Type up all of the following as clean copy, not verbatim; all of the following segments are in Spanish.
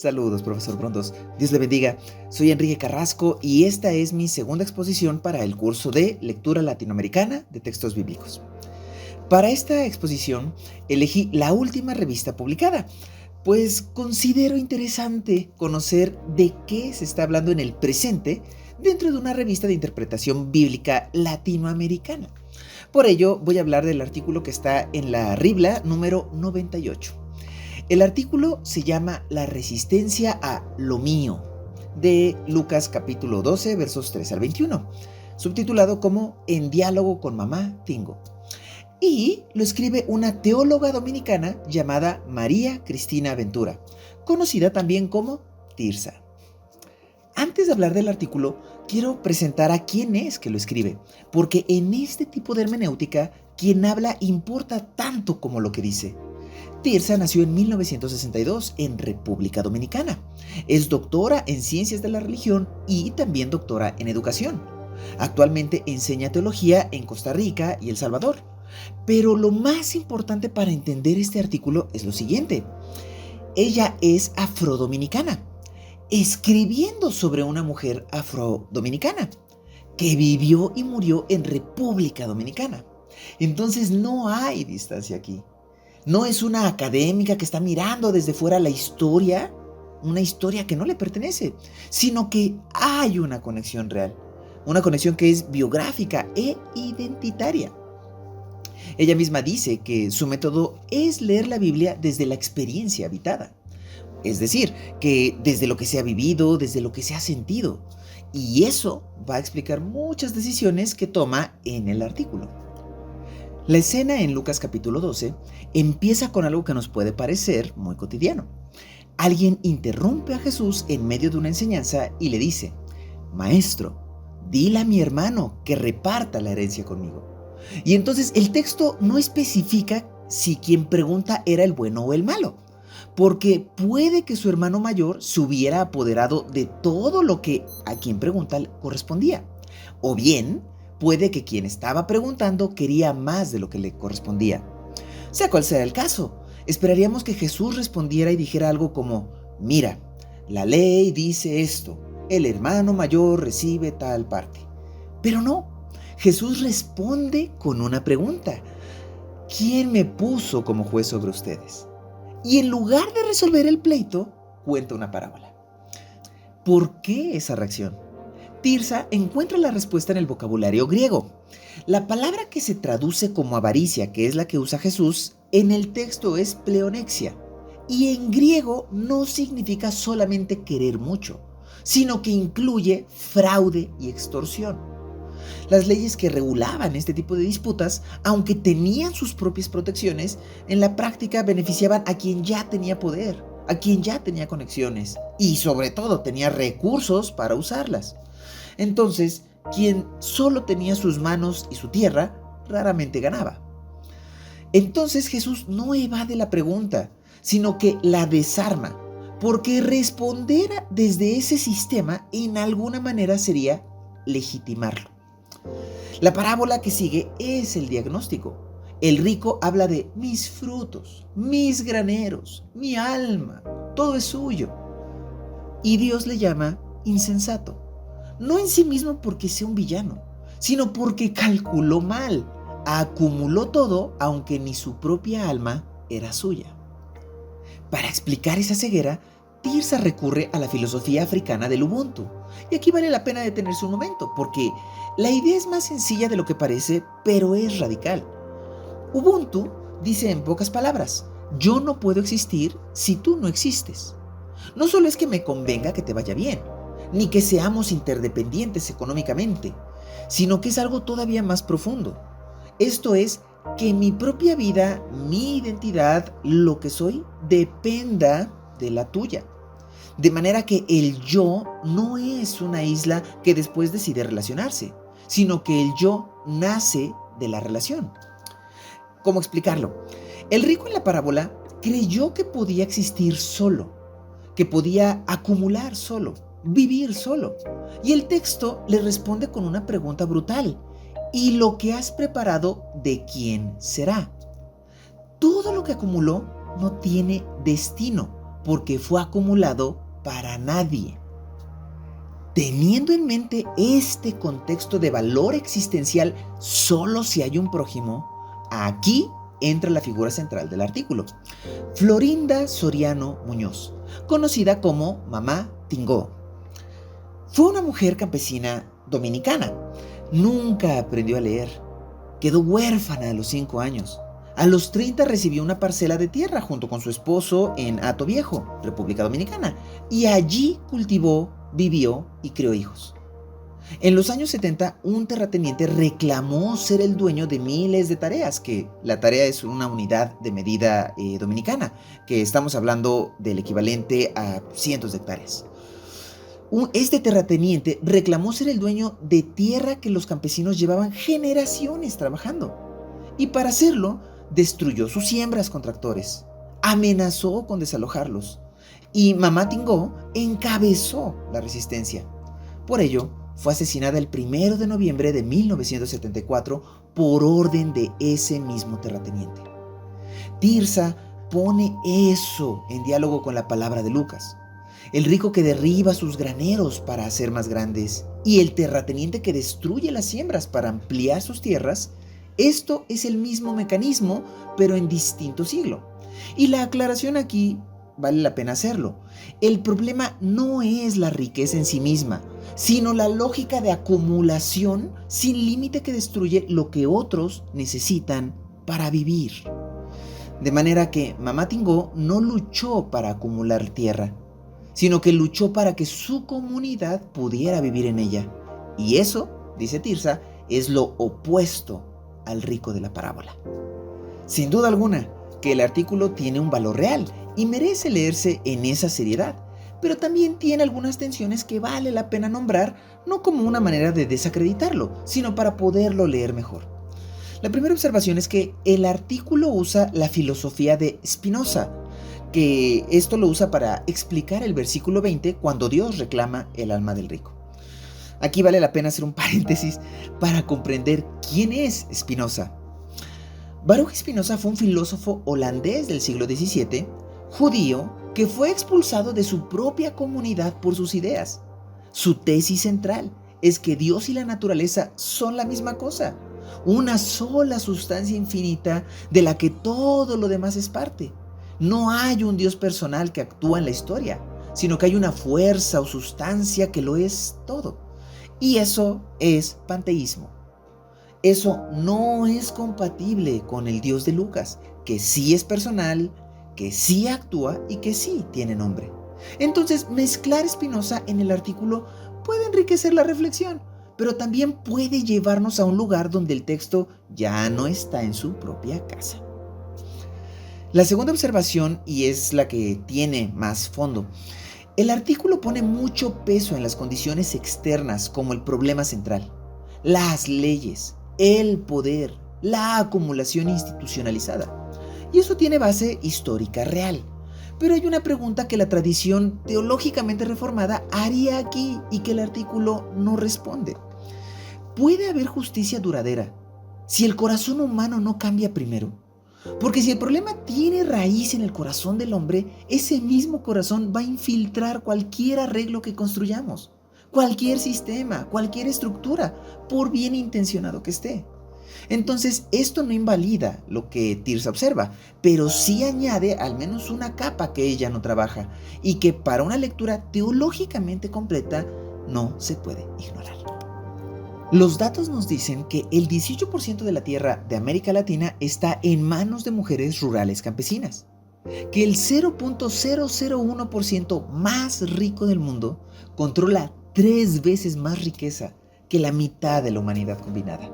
Saludos, profesor Brondos. Dios le bendiga. Soy Enrique Carrasco y esta es mi segunda exposición para el curso de Lectura Latinoamericana de Textos Bíblicos. Para esta exposición elegí la última revista publicada, pues considero interesante conocer de qué se está hablando en el presente dentro de una revista de interpretación bíblica latinoamericana. Por ello, voy a hablar del artículo que está en la Ribla número 98. El artículo se llama La resistencia a lo mío, de Lucas capítulo 12, versos 3 al 21, subtitulado como En diálogo con mamá Tingo. Y lo escribe una teóloga dominicana llamada María Cristina Ventura, conocida también como Tirsa. Antes de hablar del artículo, quiero presentar a quién es que lo escribe, porque en este tipo de hermenéutica, quien habla importa tanto como lo que dice. Tirsa nació en 1962 en República Dominicana. Es doctora en Ciencias de la Religión y también doctora en Educación. Actualmente enseña teología en Costa Rica y El Salvador. Pero lo más importante para entender este artículo es lo siguiente. Ella es afrodominicana, escribiendo sobre una mujer afrodominicana que vivió y murió en República Dominicana. Entonces no hay distancia aquí. No es una académica que está mirando desde fuera la historia, una historia que no le pertenece, sino que hay una conexión real, una conexión que es biográfica e identitaria. Ella misma dice que su método es leer la Biblia desde la experiencia habitada, es decir, que desde lo que se ha vivido, desde lo que se ha sentido, y eso va a explicar muchas decisiones que toma en el artículo. La escena en Lucas capítulo 12 empieza con algo que nos puede parecer muy cotidiano. Alguien interrumpe a Jesús en medio de una enseñanza y le dice: Maestro, dile a mi hermano que reparta la herencia conmigo. Y entonces el texto no especifica si quien pregunta era el bueno o el malo, porque puede que su hermano mayor se hubiera apoderado de todo lo que a quien pregunta correspondía, o bien puede que quien estaba preguntando quería más de lo que le correspondía. Sea cual sea el caso, esperaríamos que Jesús respondiera y dijera algo como: mira, la ley dice esto, el hermano mayor recibe tal parte. Pero no, Jesús responde con una pregunta: ¿quién me puso como juez sobre ustedes? Y en lugar de resolver el pleito, cuenta una parábola. ¿Por qué esa reacción? Tirsa encuentra la respuesta en el vocabulario griego. La palabra que se traduce como avaricia, que es la que usa Jesús, en el texto es pleonexia. Y en griego no significa solamente querer mucho, sino que incluye fraude y extorsión. Las leyes que regulaban este tipo de disputas, aunque tenían sus propias protecciones, en la práctica beneficiaban a quien ya tenía poder, a quien ya tenía conexiones y sobre todo tenía recursos para usarlas. Entonces, quien solo tenía sus manos y su tierra, raramente ganaba. Entonces Jesús no evade la pregunta, sino que la desarma, porque responder desde ese sistema en alguna manera sería legitimarlo. La parábola que sigue es el diagnóstico. El rico habla de mis frutos, mis graneros, mi alma, todo es suyo. Y Dios le llama insensato. No en sí mismo porque sea un villano, sino porque calculó mal, acumuló todo aunque ni su propia alma era suya. Para explicar esa ceguera, Tirsa recurre a la filosofía africana del Ubuntu. Y aquí vale la pena detenerse un momento, porque la idea es más sencilla de lo que parece, pero es radical. Ubuntu dice en pocas palabras: yo no puedo existir si tú no existes. No solo es que me convenga que te vaya bien, ni que seamos interdependientes económicamente, sino que es algo todavía más profundo. Esto es, que mi propia vida, mi identidad, lo que soy, dependa de la tuya. De manera que el yo no es una isla que después decide relacionarse, sino que el yo nace de la relación. ¿Cómo explicarlo? El rico en la parábola creyó que podía existir solo, que podía acumular solo, vivir solo. Y el texto le responde con una pregunta brutal: ¿y lo que has preparado, de quién será? Todo lo que acumuló no tiene destino, porque fue acumulado para nadie. Teniendo en mente este contexto de valor existencial solo si hay un prójimo, aquí entra la figura central del artículo. Florinda Soriano Muñoz, conocida como Mamá Tingó. Fue una mujer campesina dominicana. Nunca aprendió a leer. Quedó huérfana a los 5 años. A los 30 recibió una parcela de tierra junto con su esposo en Hato Viejo, República Dominicana, y allí cultivó, vivió y crió hijos. En los años 70, un terrateniente reclamó ser el dueño de miles de tareas, que la tarea es una unidad de medida dominicana, que estamos hablando del equivalente a cientos de hectáreas. Este terrateniente reclamó ser el dueño de tierra que los campesinos llevaban generaciones trabajando. Y para hacerlo, destruyó sus siembras con tractores, amenazó con desalojarlos, y Mamá Tingó encabezó la resistencia. Por ello, fue asesinada el 1 de noviembre de 1974 por orden de ese mismo terrateniente. Tirsa pone eso en diálogo con la palabra de Lucas. El rico que derriba sus graneros para hacer más grandes y el terrateniente que destruye las siembras para ampliar sus tierras, esto es el mismo mecanismo, pero en distinto siglo. Y la aclaración aquí vale la pena hacerlo. El problema no es la riqueza en sí misma, sino la lógica de acumulación sin límite que destruye lo que otros necesitan para vivir. De manera que Mamá Tingó no luchó para acumular tierra, sino que luchó para que su comunidad pudiera vivir en ella. Y eso, dice Tirsa, es lo opuesto al rico de la parábola. Sin duda alguna, que el artículo tiene un valor real y merece leerse en esa seriedad, pero también tiene algunas tensiones que vale la pena nombrar, no como una manera de desacreditarlo, sino para poderlo leer mejor. La primera observación es que el artículo usa la filosofía de Spinoza, que esto lo usa para explicar el versículo 20 cuando Dios reclama el alma del rico. Aquí vale la pena hacer un paréntesis para comprender quién es Spinoza. Baruch Spinoza fue un filósofo holandés del siglo XVII, judío, que fue expulsado de su propia comunidad por sus ideas. Su tesis central es que Dios y la naturaleza son la misma cosa, una sola sustancia infinita de la que todo lo demás es parte. No hay un Dios personal que actúa en la historia, sino que hay una fuerza o sustancia que lo es todo. Y eso es panteísmo. Eso no es compatible con el Dios de Lucas, que sí es personal, que sí actúa y que sí tiene nombre. Entonces, mezclar Spinoza en el artículo puede enriquecer la reflexión, pero también puede llevarnos a un lugar donde el texto ya no está en su propia casa. La segunda observación, y es la que tiene más fondo, el artículo pone mucho peso en las condiciones externas como el problema central, las leyes, el poder, la acumulación institucionalizada. Y eso tiene base histórica real. Pero hay una pregunta que la tradición teológicamente reformada haría aquí y que el artículo no responde. ¿Puede haber justicia duradera si el corazón humano no cambia primero? Porque si el problema tiene raíz en el corazón del hombre, ese mismo corazón va a infiltrar cualquier arreglo que construyamos, cualquier sistema, cualquier estructura, por bien intencionado que esté. Entonces, esto no invalida lo que Tirsa observa, pero sí añade al menos una capa que ella no trabaja y que para una lectura teológicamente completa no se puede ignorar. Los datos nos dicen que el 18% de la tierra de América Latina está en manos de mujeres rurales campesinas, que el 0.001% más rico del mundo controla 3 veces más riqueza que la mitad de la humanidad combinada.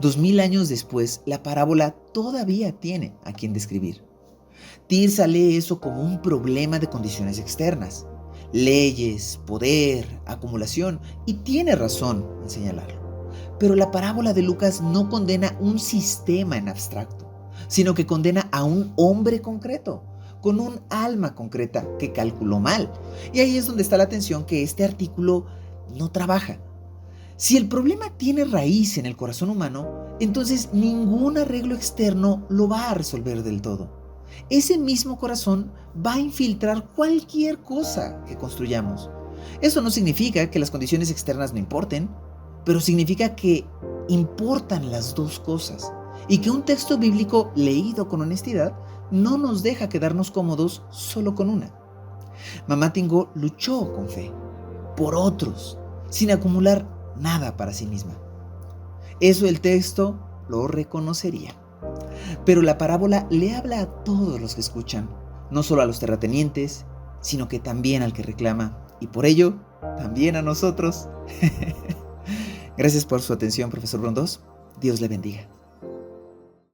2000 años después, la parábola todavía tiene a quien describir. Tirsa lee eso como un problema de condiciones externas, leyes, poder, acumulación, y tiene razón en señalarlo. Pero la parábola de Lucas no condena un sistema en abstracto, sino que condena a un hombre concreto, con un alma concreta que calculó mal. Y ahí es donde está la tensión que este artículo no trabaja. Si el problema tiene raíz en el corazón humano, entonces ningún arreglo externo lo va a resolver del todo. ese mismo corazón va a infiltrar cualquier cosa que construyamos. Eso no significa que las condiciones externas no importen, pero significa que importan las dos cosas y que un texto bíblico leído con honestidad no nos deja quedarnos cómodos solo con una. Mamá Tingo luchó con fe, por otros, sin acumular nada para sí misma. Eso el texto lo reconocería. Pero la parábola le habla a todos los que escuchan, no solo a los terratenientes, sino que también al que reclama, y por ello, también a nosotros. Gracias por su atención, profesor Brondós. Dios le bendiga.